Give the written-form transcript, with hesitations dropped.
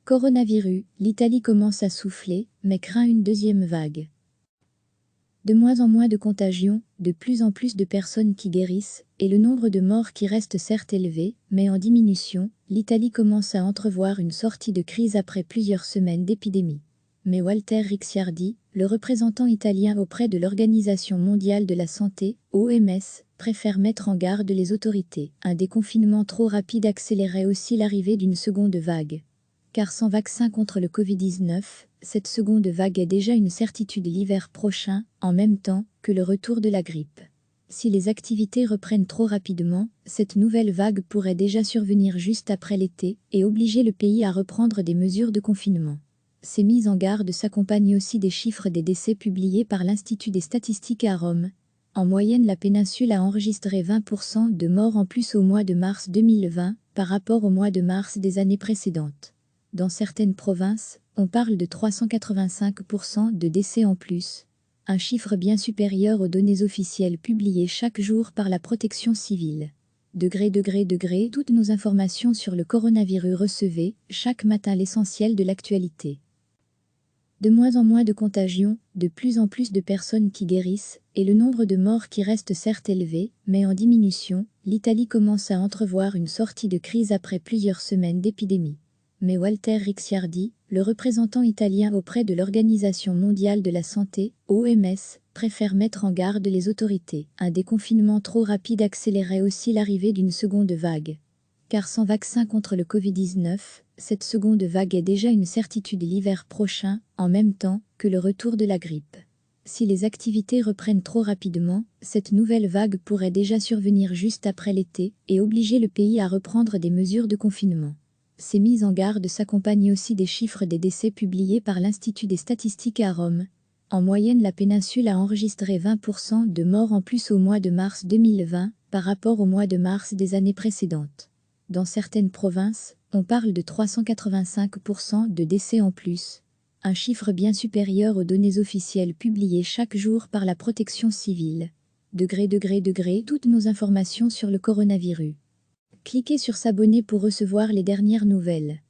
Coronavirus, l'Italie commence à souffler, mais craint une deuxième vague. De moins en moins de contagions, de plus en plus de personnes qui guérissent, et le nombre de morts qui reste certes élevé, mais en diminution, l'Italie commence à entrevoir une sortie de crise après plusieurs semaines d'épidémie. Mais Walter Ricciardi, le représentant italien auprès de l'Organisation mondiale de la santé, OMS, préfère mettre en garde les autorités. Un déconfinement trop rapide accélérait aussi l'arrivée d'une seconde vague. Car sans vaccin contre le Covid-19, cette seconde vague est déjà une certitude l'hiver prochain, en même temps que le retour de la grippe. Si les activités reprennent trop rapidement, cette nouvelle vague pourrait déjà survenir juste après l'été et obliger le pays à reprendre des mesures de confinement. Ces mises en garde s'accompagnent aussi des chiffres des décès publiés par l'Institut des statistiques à Rome. En moyenne, la péninsule a enregistré 20% de morts en plus au mois de mars 2020 par rapport au mois de mars des années précédentes. Dans certaines provinces, on parle de 385% de décès en plus, un chiffre bien supérieur aux données officielles publiées chaque jour par la protection civile. Toutes nos informations sur le coronavirus. Recevez chaque matin l'essentiel de l'actualité. De moins en moins de contagions, de plus en plus de personnes qui guérissent, et le nombre de morts qui reste certes élevé, mais en diminution, l'Italie commence à entrevoir une sortie de crise après plusieurs semaines d'épidémie. Mais Walter Ricciardi, le représentant italien auprès de l'Organisation mondiale de la santé, OMS, préfère mettre en garde les autorités. Un déconfinement trop rapide accélérait aussi l'arrivée d'une seconde vague. Car sans vaccin contre le Covid-19, cette seconde vague est déjà une certitude l'hiver prochain, en même temps que le retour de la grippe. Si les activités reprennent trop rapidement, cette nouvelle vague pourrait déjà survenir juste après l'été et obliger le pays à reprendre des mesures de confinement. Ces mises en garde s'accompagnent aussi des chiffres des décès publiés par l'Institut des statistiques à Rome. En moyenne, la péninsule a enregistré 20% de morts en plus au mois de mars 2020 par rapport au mois de mars des années précédentes. Dans certaines provinces, on parle de 385% de décès en plus, un chiffre bien supérieur aux données officielles publiées chaque jour par la protection civile. Toutes nos informations sur le coronavirus. Cliquez sur s'abonner pour recevoir les dernières nouvelles.